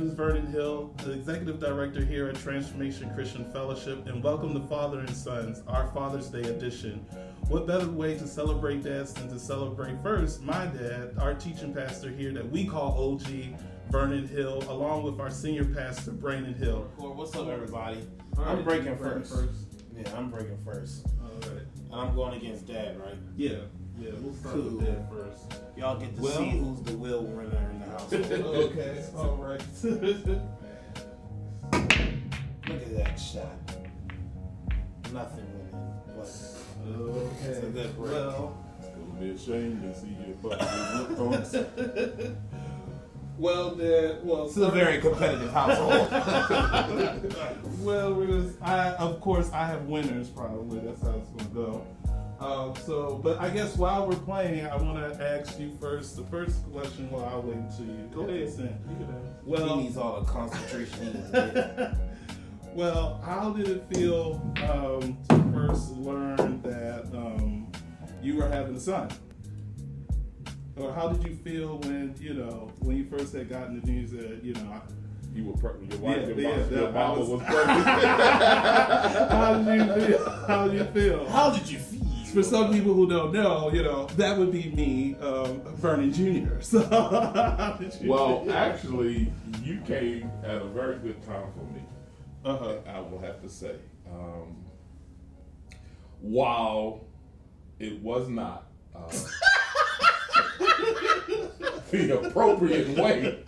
is Vernon Hill, the Executive Director here at Transformation Christian Fellowship, and welcome to Father and Sons, our Father's Day edition. What better way to celebrate dads than to celebrate first my dad, our teaching pastor here that we call OG, Vernon Hill, along with our senior pastor, Brandon Hill. What's up, everybody? I'm breaking first. Yeah, I'm breaking first. All right. And I'm going against Dad, right? Yeah, we'll start with Dad first. Y'all get to see who's the will runner in the household. Okay, all right. Look at that shot. Nothing with it. But Okay. it's a good break. Well, It's gonna be a shame to see your butt look on. well, Dad. Well, It's a very competitive household. well, of course, I have winners. Probably that's how it's gonna go. But I guess while we're playing, I want to ask you first. The first question, well, I'll wait until you go ahead. He needs all the concentration he can get. Well, how did it feel to first learn that you were having a son? Or how did you feel when you first had gotten the news that You were pregnant. Your wife, Yeah, your I mama was- was pregnant. How did you feel? How did you feel? For some people who don't know, that would be me, Vernon Jr. So, how did you Well, feel? actually, you came at a very good time for me. Uh-huh. I will have to say. While it was not the appropriate way,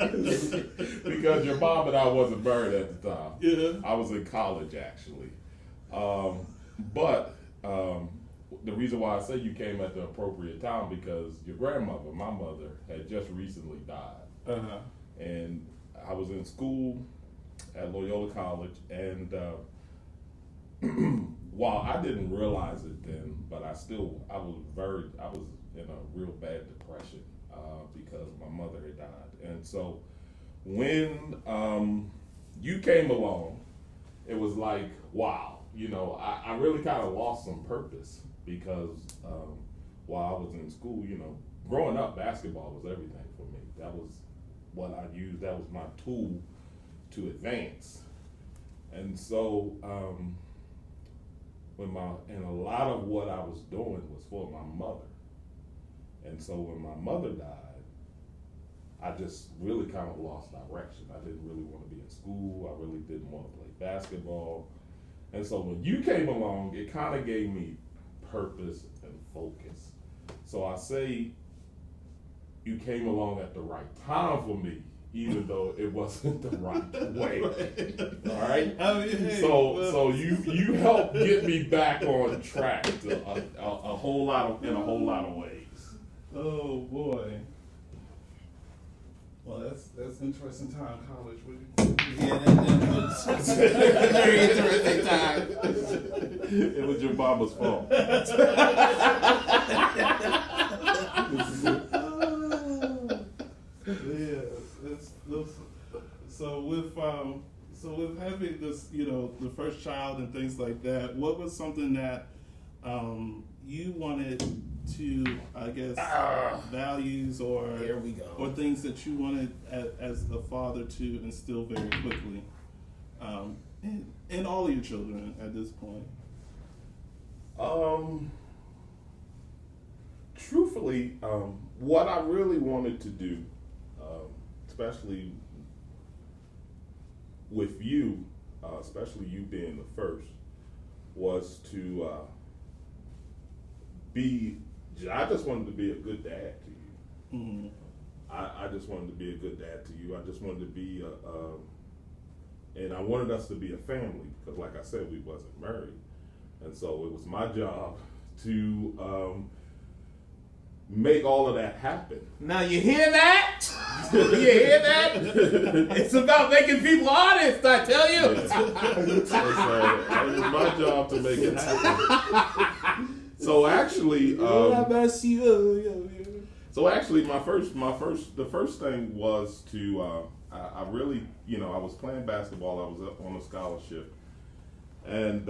because your mom and I wasn't married at the time. Yeah. I was in college, actually. But the reason why I say you came at the appropriate time because your grandmother, my mother, had just recently died. Uh-huh. And I was in school at Loyola College, and while I didn't realize it then, but I was in a real bad depression because my mother had died. And so when you came along, it was like, wow, I really kind of lost some purpose because while I was in school, growing up, basketball was everything for me. That was what I used. That was my tool to advance. And so, and a lot of what I was doing was for my mother. And so when my mother died, I just really kind of lost direction. I didn't really want to be in school. I really didn't want to play basketball. And so when you came along, it kind of gave me purpose and focus. So I say you came along at the right time for me, even though it wasn't the right way. All right. I mean, hey, So you helped get me back on track in a whole lot of ways. Oh boy. Well, that's interesting time in college. Yeah, that was a very interesting time. It was your mama's fault. So with having this, the first child and things like that, what was something that you wanted to, I guess, values or Here we go. or things that you wanted as a father to instill very quickly in all of your children at this point? Truthfully, what I really wanted to do, especially with you, especially you being the first, was to I just wanted to be a good dad to you. Mm-hmm. I just wanted to be a good dad to you. I just wanted to be and I wanted us to be a family because, like I said, we wasn't married, and so it was my job to make all of that happen. Now you hear that? You hear that? It's about making people honest, I tell you. And so it was my job to make it happen. So actually, the first thing was to I really, I was playing basketball. I was up on a scholarship, and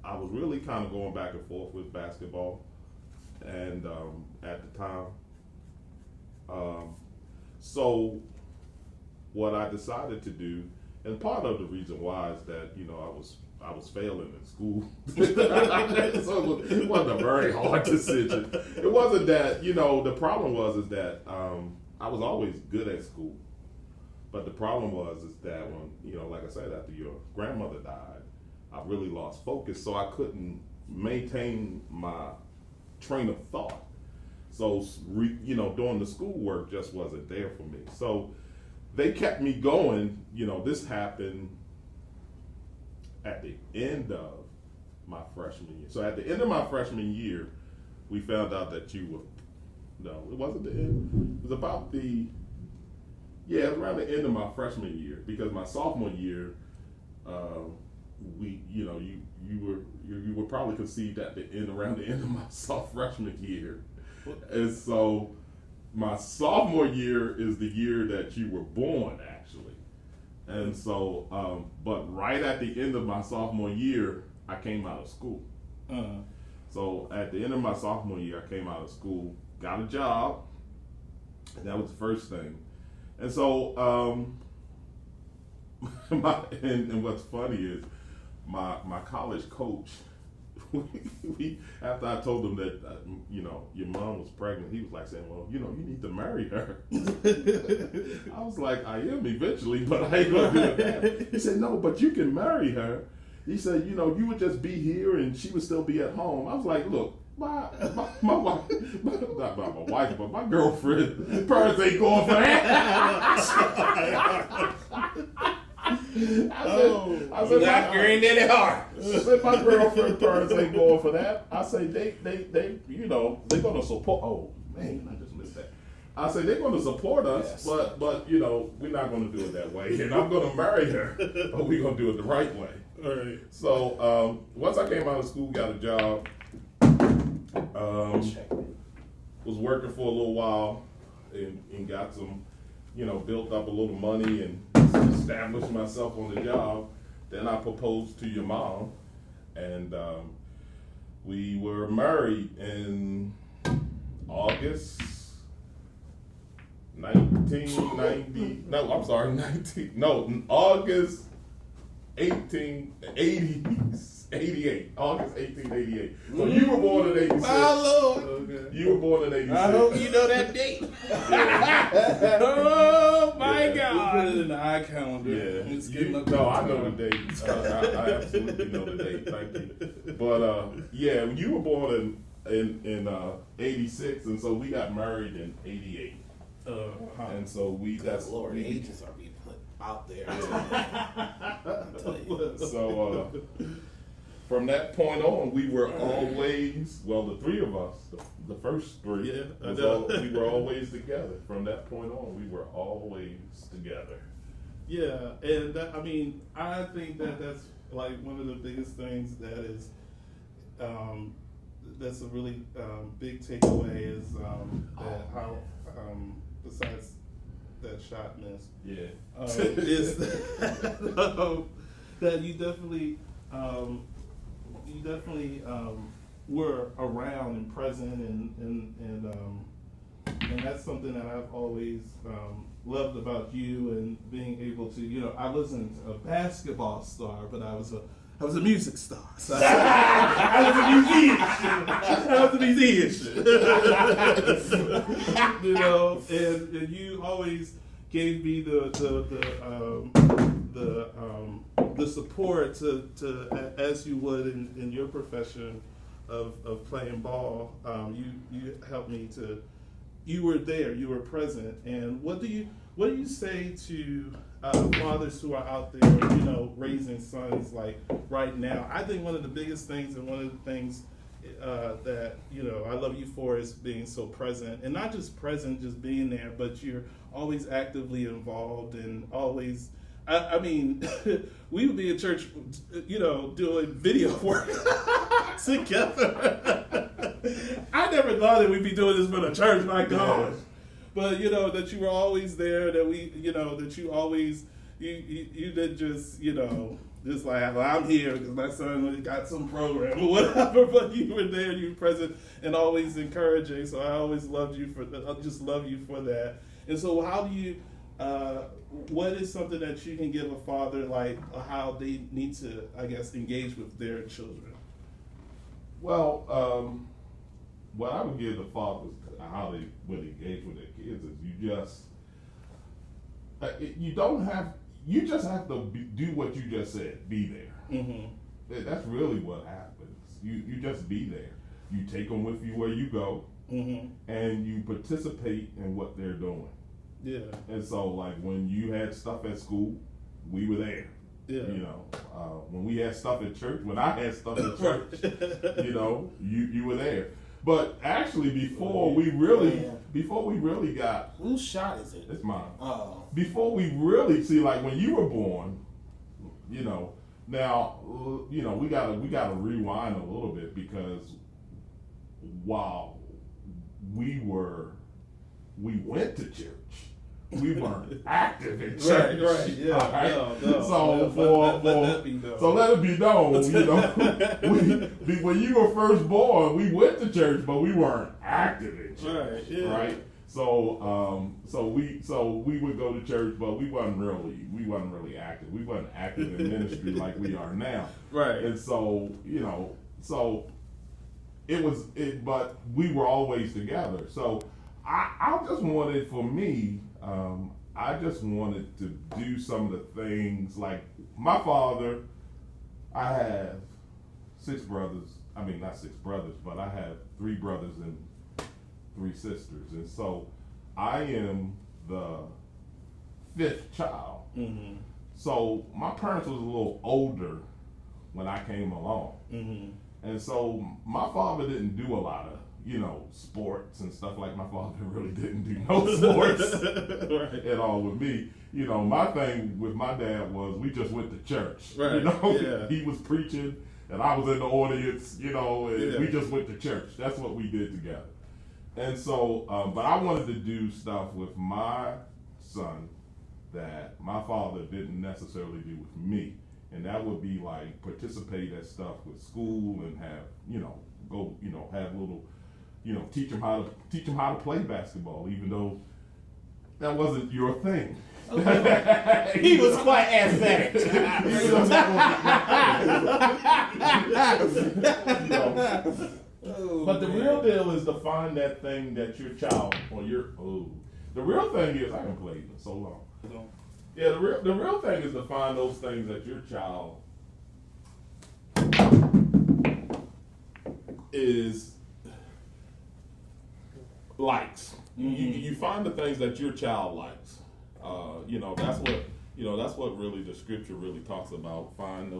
I was really kind of going back and forth with basketball, and at the time, So what I decided to do, and part of the reason why is that, I was failing in school. So it wasn't a very hard decision. It wasn't that, the problem is that I was always good at school. But the problem is that when, like I said, after your grandmother died, I really lost focus, so I couldn't maintain my train of thought. So, doing the schoolwork just wasn't there for me. So they kept me going. This happened at the end of my freshman year. So at the end of my freshman year, we found out that it wasn't the end. It was about it was around the end of my freshman year, because my sophomore year, you were probably conceived around the end of my freshman year. And so my sophomore year is the year that you were born, actually. And so, but right at the end of my sophomore year, I came out of school. So at the end of my sophomore year, I came out of school, got a job, and that was the first thing. And so, and what's funny is my college coach, after I told him that, your mom was pregnant, he was like saying, well, you need to marry her. I was like, I am eventually, but I ain't gonna do that. He said, no, but you can marry her. He said, you would just be here and she would still be at home. I was like, look, my wife, not my wife, but my girlfriend, parents ain't going for that. I said, not granddaddy hard. I said, my girlfriend parents ain't going for that. I say they're gonna support. Oh man, I just missed that. I say they're gonna support us, yes. but we're not gonna do it that way. And I'm gonna marry her, but we're gonna do it the right way. All right. So once I came out of school, got a job. Was working for a little while and got some, built up a little money and established myself on the job. Then I proposed to your mom, and we were married in August 1990. No, I'm sorry, August 88. August 1888. So you were born in 86. My Lord. Okay. You were born in 86. I hope you know that date. Oh my God. Put it in the eye calendar. Yeah. It's getting up. No, I know the date. I absolutely know the date. Thank you. But you were born in 86, and so we got married in 88. And so that's Lord, ages are being put out there. So from that point on, we were always, the three of us, the first three, we were always together. From that point on, we were always together. Yeah, and I think that's like one of the biggest things that is, that's a really big takeaway is that how, besides that shot miss, is that you definitely were around and present, and that's something that I've always loved about you, and being able to, I wasn't a basketball star, but I was a music star. So I was a musician. And you always gave me the support to as you would in your profession of playing ball. You helped me to. You were there. You were present. And what do you say to fathers who are out there, raising sons like right now? I think one of the biggest things, and one of the things that I love you for, is being so present, and not just present, just being there, but you're always actively involved and always. We would be in church, doing video work together. I never thought that we'd be doing this for the church, my gosh. But that you were always there, that that you always you did just just like, well, I'm here because my son got some program or whatever. But you were there, you were present, and always encouraging. So I always loved you for that. I just love you for that. And so, how do you? What is something that you can give a father, like how they need to, I guess, engage with their children? Well, what I would give the fathers how they would engage with their kids is you just have to do what you just said. Be there. Mm-hmm. That's really what happens. You just be there. You take them with you where you go, and you participate in what they're doing. Yeah. And so, like when you had stuff at school, we were there. Yeah. You know, when we had stuff at church, when I had stuff at church, you know, you were there. But actually, before we really got, whose shot is it? it's mine. Oh. Before we really see, like when you were born, you know, now, you know, we gotta rewind a little bit, because while we went to church, we weren't active in church. Right, yeah. Right? So so let it be known, you know, when you were first born, we went to church, but we weren't active in church. Right, yeah. Right? So we would go to church, but we wasn't really active. We wasn't active in ministry like we are now. Right. And so, you know, but we were always together. So I just wanted, for me, I just wanted to do some of the things, like my father. I have 6 brothers. I mean, not 6 brothers, but I have 3 brothers and 3 sisters. And so I am the 5th child. Mm-hmm. So my parents was a little older when I came along. Mm-hmm. And so my father didn't do a lot of, you know, sports and stuff. Like my father really didn't do no sports Right. at all with me. You know, my thing with my dad was we just went to church. Right. You know, Yeah. He was preaching and I was in the audience, you know, and Yeah. we just went to church. That's what we did together. And so, but I wanted to do stuff with my son that my father didn't necessarily do with me. And that would be like participate at stuff with school and have, you know, go, you know, have little, you know, teach them how to play basketball, even though that wasn't your thing. He was quite athletic. But the real deal is to find that thing that your child or the real thing is, I haven't played in so long. Yeah, the real thing is to find those things that your child likes. You find the things that your child likes. You know, that's what really the scripture really talks about. Find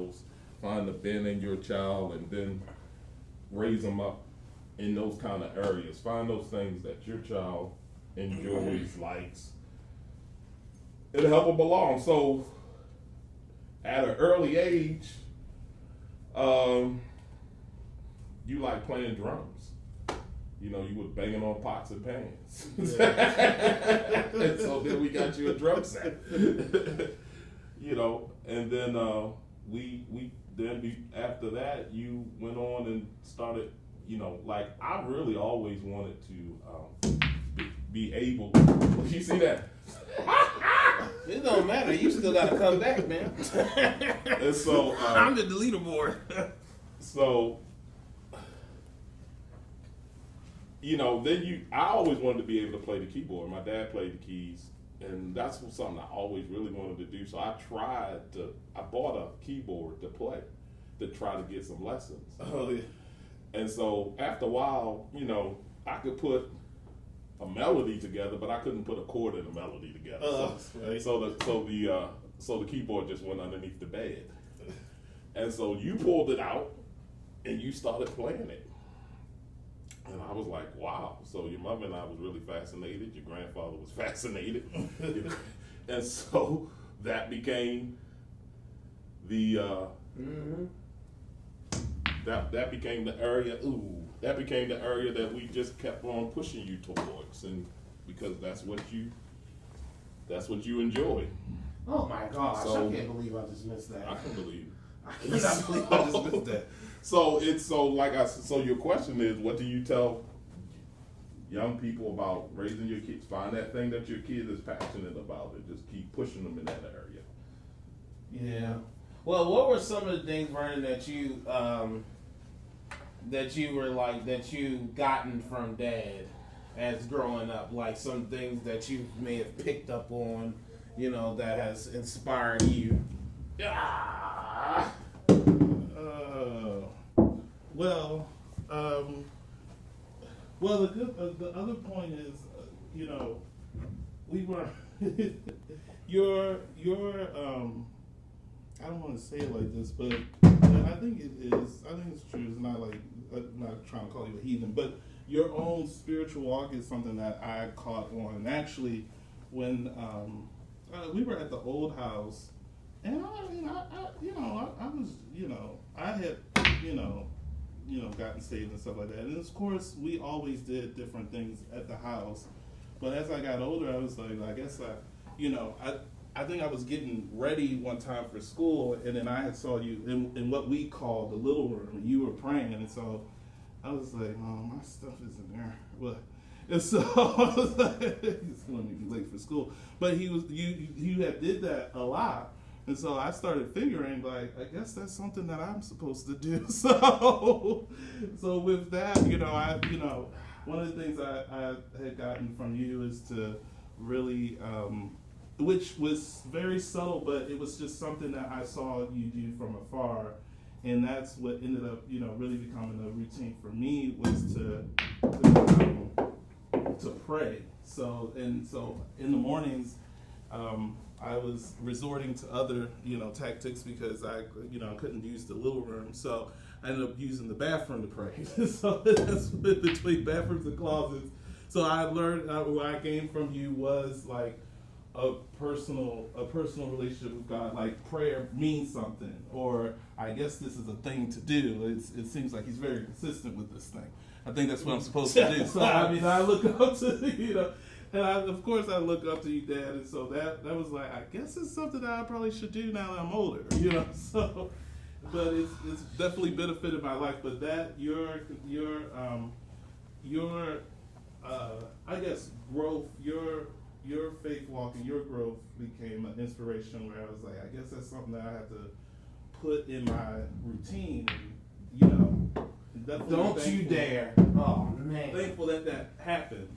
the bent in your child, and then raise them up in those kind of areas. Find those things that your child enjoys, likes. It'll help them along. So, at an early age, you like playing drums. You know, you were banging on pots and pans. Yeah. And so then we got you a drum set. You know, and then after that, you went on and started, you know, like I really always wanted to be able. You see that? It don't matter. You still gotta come back, man. And so I'm the leaderboard. So, you know, I always wanted to be able to play the keyboard. My dad played the keys, and that's something I always really wanted to do. So I bought a keyboard to play, to try to get some lessons. Oh yeah. And so after a while, you know, I could put a melody together, but I couldn't put a chord in a melody together. So the keyboard just went underneath the bed. And so you pulled it out and you started playing it. And I was like, wow. So your mother and I was really fascinated. Your grandfather was fascinated. And so that became the that became the area. That became the area that we just kept on pushing you towards, and because that's what you enjoy. Oh my gosh! So, I can't believe I just missed that. I can believe. I cannot believe I just missed that. So your question is, what do you tell young people about raising your kids. Find that thing that your kid is passionate about and just keep pushing them in that area. Yeah. Well, what were some of the things, Vernon, that you gotten from Dad as growing up? Like some things that you may have picked up on, that has inspired you. Well, the other point is, we were your I don't want to say it like this, but I think it is. I think it's true. It's not like I'm not trying to call you a heathen, but your own spiritual walk is something that I caught on. And actually, when we were at the old house, and I had gotten saved and stuff like that. And of course, we always did different things at the house. But as I got older, I was like, I guess I think I was getting ready one time for school, and then I had saw you in what we call the little room, and you were praying, and so I was like, oh, my stuff is in there. Well, and so I was like, it's going to be late for school. But you had did that a lot, and so I started figuring, like, I guess that's something that I'm supposed to do. So with that, one of the things I had gotten from you is to really, which was very subtle, but it was just something that I saw you do from afar, and that's what ended up, really becoming a routine for me, was to pray. So in the mornings, I was resorting to other, tactics because I couldn't use the little room, so I ended up using the bathroom to pray. So that's between bathrooms and closets. So I learned what I gained from you was like a personal relationship with God. Like prayer means something, or I guess this is a thing to do. It seems like he's very consistent with this thing. I think that's what I'm supposed to do. So I look up to and of course I look up to you, Dad. And so that was like, I guess it's something that I probably should do now that I'm older. So, but it's definitely benefited my life. But that your I guess growth, your faith walk and your growth became an inspiration where I was like, I guess that's something that I have to put in my routine. Don't you dare! Oh man, thankful that happened.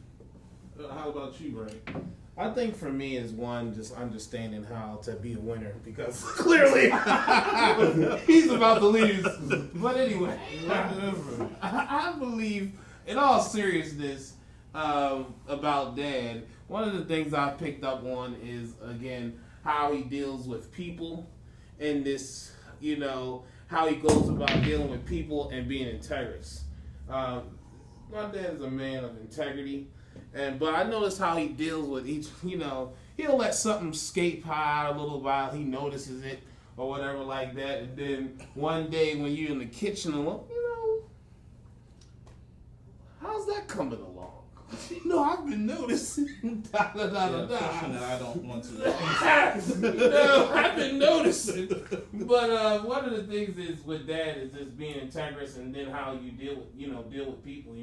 How about you, Ray? I think for me is one, just understanding how to be a winner, because clearly he's about to lose. But anyway, I believe, in all seriousness, about Dad, one of the things I picked up on is, again, how he deals with people, and this, how he goes about dealing with people and being integrous. My dad is a man of integrity, but I notice how he deals with each, he'll let something escape by a little while, he notices it, or whatever like that, and then one day when you're in the kitchen, how's that coming along? I've been noticing. Question that I don't want to. I've been noticing. But one of the things is with Dad is just being integrous, and then how you deal with people.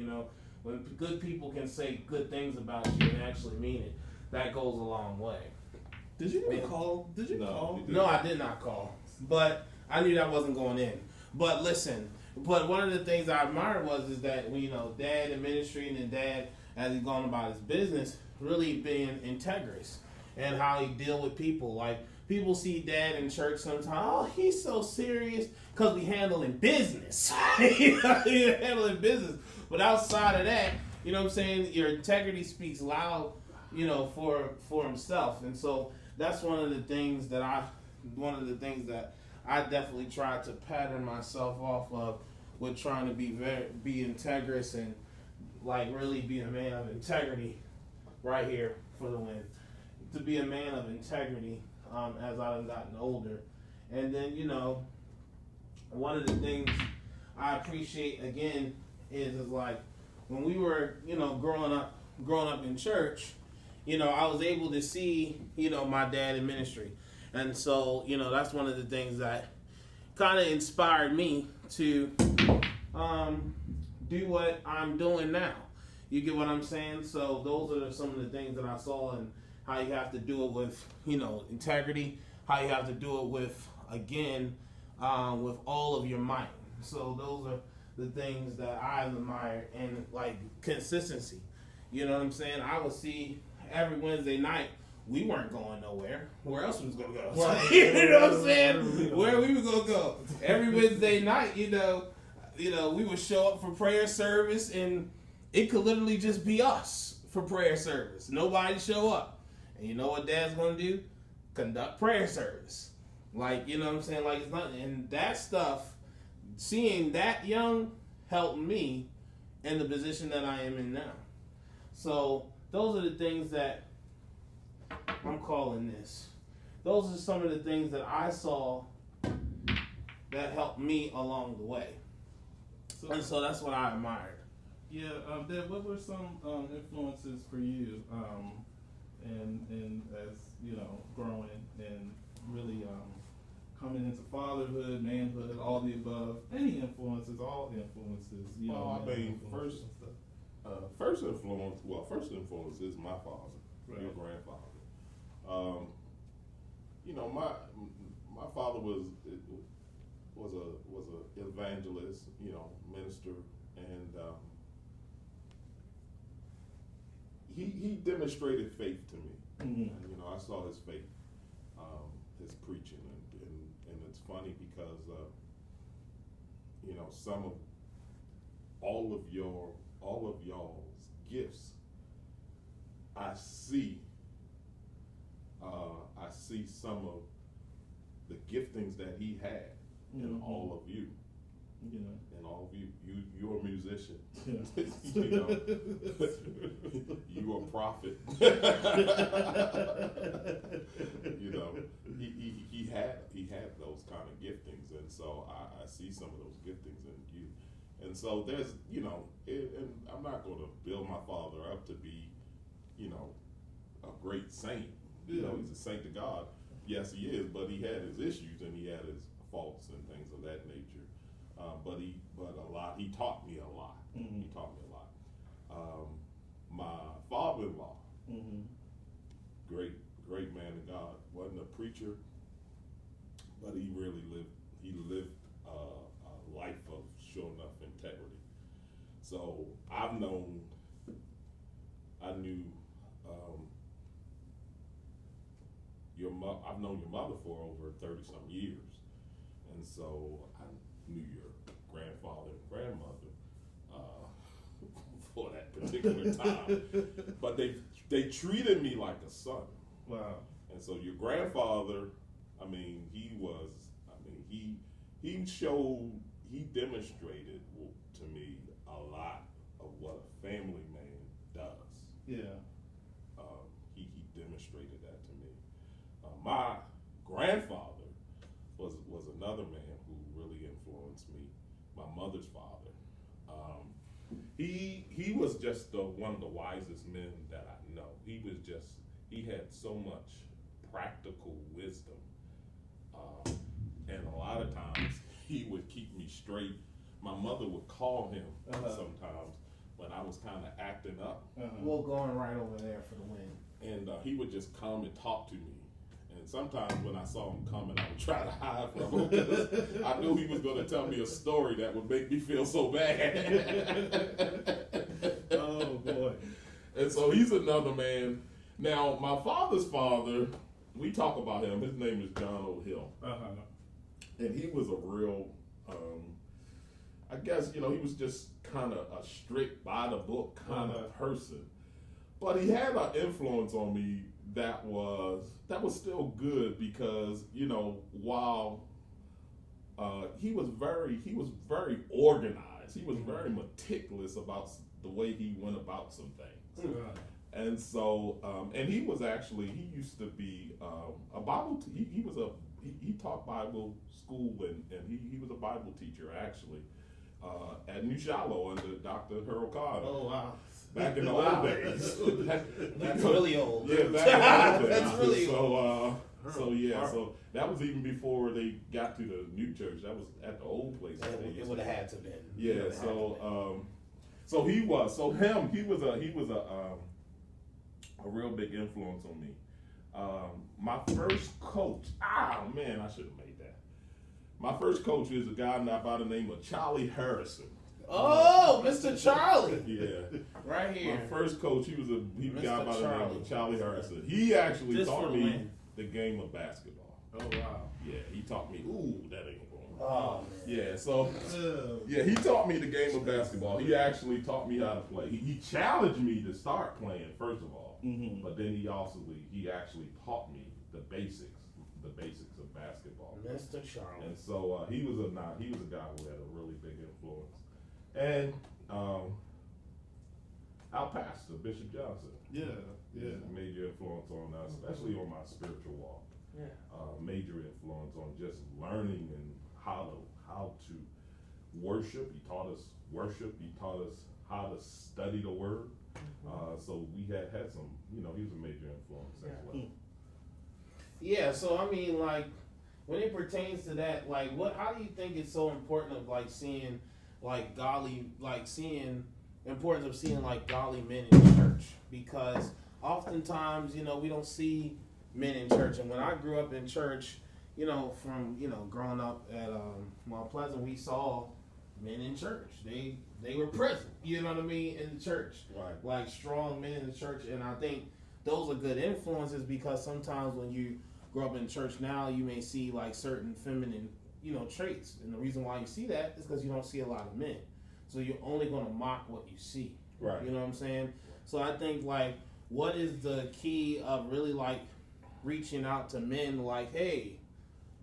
When good people can say good things about you and actually mean it, that goes a long way. Did you even call? Did you call? No, I did not call. But I knew that wasn't going in. But listen. But one of the things I admired is that Dad in ministry, and then Dad, as he's gone about his business, really being integrous and how he deal with people. Like, people see Dad in church sometimes, oh, he's so serious, because we handling business. Handling business. But outside of that, what I'm saying, your integrity speaks loud, for himself. And so that's one of the things that I definitely tried to pattern myself off of, with trying to be integrous and like really be a man of integrity right here for the win. To be a man of integrity as I've gotten older. And then, one of the things I appreciate again is like when we were, growing up in church, I was able to see, my dad in ministry. And so, that's one of the things that kind of inspired me to do what I'm doing now. You get what I'm saying? So those are some of the things that I saw, and how you have to do it with, integrity, how you have to do it with, again, with all of your might. So those are the things that I admire, and like consistency. You know what I'm saying? I would see every Wednesday night, we weren't going nowhere. Where else we was gonna go? Right. You know what I'm saying? Where we were gonna go? Every Wednesday night, we would show up for prayer service, and it could literally just be us for prayer service. Nobody show up, and you know what Dad's gonna do? Conduct prayer service. Like, you know what I'm saying? Like, it's nothing. And that stuff, seeing that young, helped me in the position that I am in now. So those are the things that I'm calling this. Those are some of the things that I saw that helped me along the way. And so that's what I admired. Yeah, Dad, what were some influences for you, and as growing and really coming into fatherhood, manhood, all the above? Any influences, all influences. First influence is my father, Right. your grandfather. My father was a evangelist, minister, and he demonstrated faith to me. Mm-hmm. And, I saw his faith, his preaching, and it's funny because some of all of y'all's gifts, I see some of the giftings that he had in all of you. Yeah. And all of you're a musician. Yeah. You're a prophet. He had those kind of giftings, and so I see some of those giftings in you. And so there's, and I'm not going to build my father up to be, a great saint. He's a saint to God. Yes, he is, but he had his issues and he had his faults and things of that nature. He taught me a lot. Mm-hmm. He taught me a lot. My father-in-law, great man of God, wasn't a preacher, but he really lived a life of sure enough integrity. So I knew I've known your mother for over 30-some years, and so I knew your grandfather and grandmother for that particular time. But they treated me like a son. Wow. And so your grandfather, he demonstrated to me a lot of what a family man does. Yeah. He demonstrated that to me. My grandfather was another man who really influenced me. My mother's father. He was just one of the wisest men that I know. He had so much practical wisdom, and a lot of times he would keep me straight. My mother would call him sometimes when I was kind of acting up. We're going right over there for the win. And he would just come and talk to me. And sometimes when I saw him coming, I would try to hide from him because I knew he was going to tell me a story that would make me feel so bad. Oh, boy. And so he's another man. Now, my father's father, we talk about him. His name is John O'Hill. And he was a real, I guess, he was just kind of a strict, by-the-book kind of person. But he had an influence on me that was still good because, while he was very organized, he was very meticulous about the way he went about some things. And so, and he used to be a Bible. He taught Bible school, and he was a Bible teacher actually at New Shiloh under Dr. Harold Carter. Oh wow! Back in the old days. That's really old. Yeah, back in the old days. That's really old. So that was even before they got to the new church. That was at the old place. It would have had to been. Yeah. So So he was a real big influence on me. My first coach, I should have made that. My first coach is a guy by the name of Charlie Harrison. Oh, Mr. Charlie. Yeah. Right here. My first coach, he was a guy by the name of Charlie Harrison. He actually Just taught for the me win. the game of basketball. Oh, wow. Yeah, he taught me, that ain't going. Oh, man. Yeah, so he taught me the game of basketball. He actually taught me how to play. He challenged me to start playing first of all, but then he actually taught me the basics of basketball. Mr. Charlie. And so he was a guy who had a really big influence. And our pastor, Bishop Johnson, major influence on us, especially on my spiritual walk. Yeah. Major influence on just learning and how to worship. He taught us worship. He taught us how to study the word. So we had some, he was a major influence as well. Yeah, so I mean, like, when it pertains to that, like, how do you think it's so important of, like, seeing, like, importance of seeing, like, godly men in church? Because oftentimes, we don't see men in church. And when I grew up in church, from, growing up at Mount Pleasant, we saw men in church. They were present, in the church. Right. Like, strong men in the church. And I think those are good influences, because sometimes when you grow up in church now, you may see, like, certain feminine, traits. And the reason why you see that is because you don't see a lot of men. So you're only going to mock what you see. Right. You know what I'm saying? So I think, like, what is the key of really, like, reaching out to men, like, hey,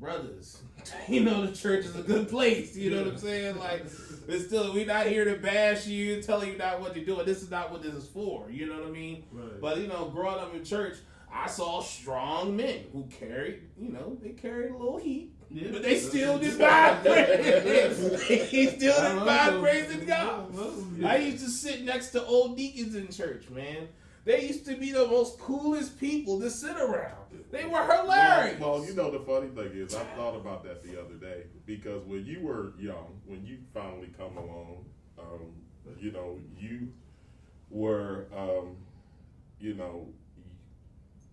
brothers, the church is a good place. You know what I'm saying? Like, it's still, we're not here to bash you, telling you not what you're doing. This is not what this is for. You know what I mean? Right. But, growing up in church, I saw strong men who carried, they carried a little heat. Yeah, but they still did not praise. He still did not praising God. I used to sit next to old deacons in church, man. They used to be the most coolest people to sit around. They were hilarious. Well, the funny thing is, I thought about that the other day, because when you were young, when you finally come along, you were,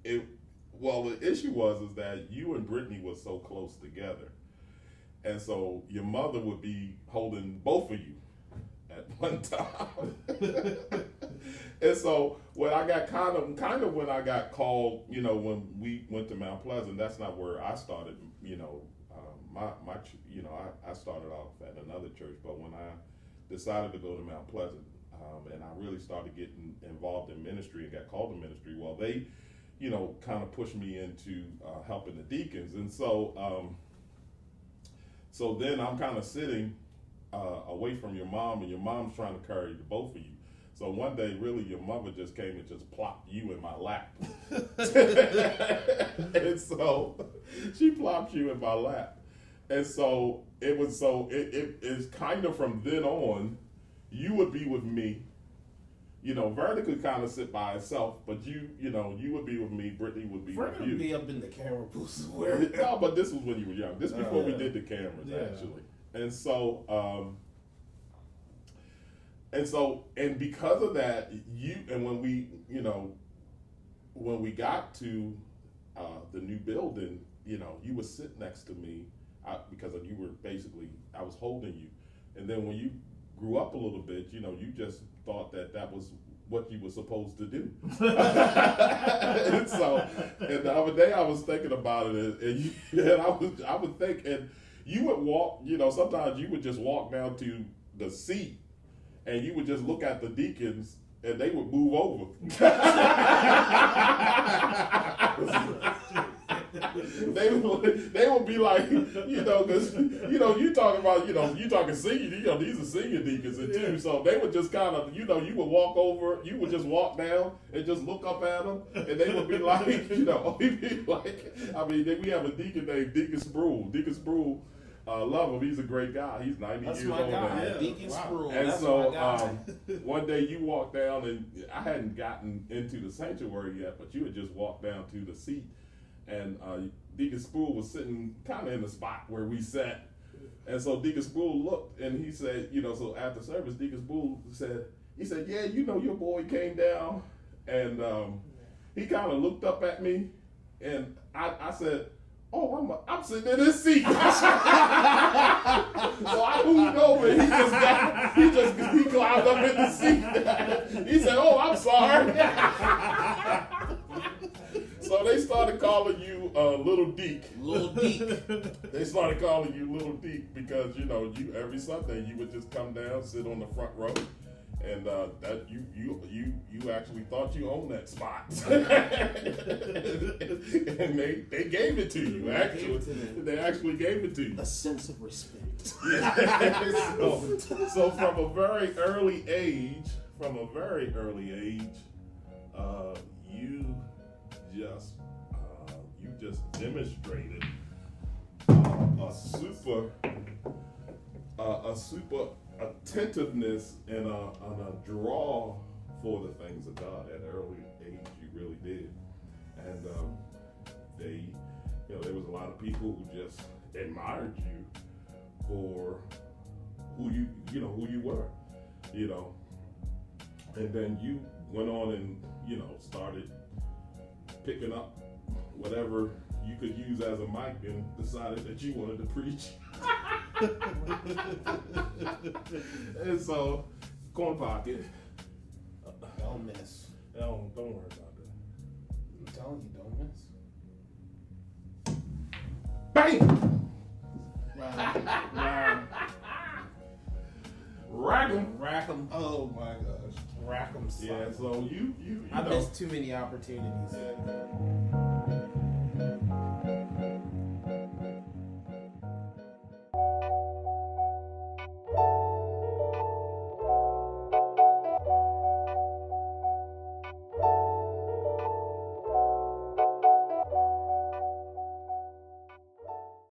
the issue is that you and Brittany was so close together. And so your mother would be holding both of you at one time. And so when I got kind of when I got called, when we went to Mount Pleasant, that's not where I started, I started off at another church, but when I decided to go to Mount Pleasant, and I really started getting involved in ministry and got called to ministry, well, they, kind of pushed me into helping the deacons. And so, so then I'm kind of sitting away from your mom, and your mom's trying to carry the both of you. So one day, really, your mother just came and just plopped you in my lap. And so she plopped you in my lap. And so it's kind of from then on, you would be with me. Vernon could kind of sit by himself, but you would be with me. Brittany would be with you. Vernon would be up in the camera booth somewhere. No, but this was when you were young. This before we did the cameras, actually. And so, and because of that, when we got to the new building, you would sit next to me because you were I was holding you. And then when you grew up a little bit, you just thought that was what you were supposed to do. And the other day I was thinking about it, and I would think, and you would walk, sometimes you would just walk down to the seat, and you would just look at the deacons, and they would move over. They would be like, because you talking about, you talking senior, these are senior deacons and too. So they would just kind of, you would walk over, you would just walk down and just look up at them, and they would be like, we have a deacon named Deacon Sproul. Deacon Sproul, love him. He's a great guy. He's 90 years old now. Yeah. Deacon Sproul. And that's so my guy. one day you walked down, and I hadn't gotten into the sanctuary yet, but you had just walked down to the seat, and Deacon Sproul was sitting kind of in the spot where we sat, And so Deacon Spool looked, and he said, so after service, Deacon Spool said, yeah, your boy came down, and he kind of looked up at me, and I said, oh, I'm sitting in this seat. So I moved over, and he climbed up in the seat. He said, oh, I'm sorry. So they started calling you Little Deke. Little Deke. They started calling you Little Deke because you every Sunday you would just come down, sit on the front row, and that you actually thought you owned that spot. And they gave it to you. Actually, they actually gave it to you. A sense of respect. So from a very early age, you just demonstrated a super attentiveness and a draw for the things of God at an early age. You really did, and there was a lot of people who just admired you for who you were, and then you went on and started picking up whatever you could use as a mic and decided that you wanted to preach. And so, corn pocket. Don't miss. Don't worry about that. I'm telling you, don't miss. Bang! Rack 'em. Oh my gosh. Rack 'em. Yeah, so you I missed too many opportunities. Yeah.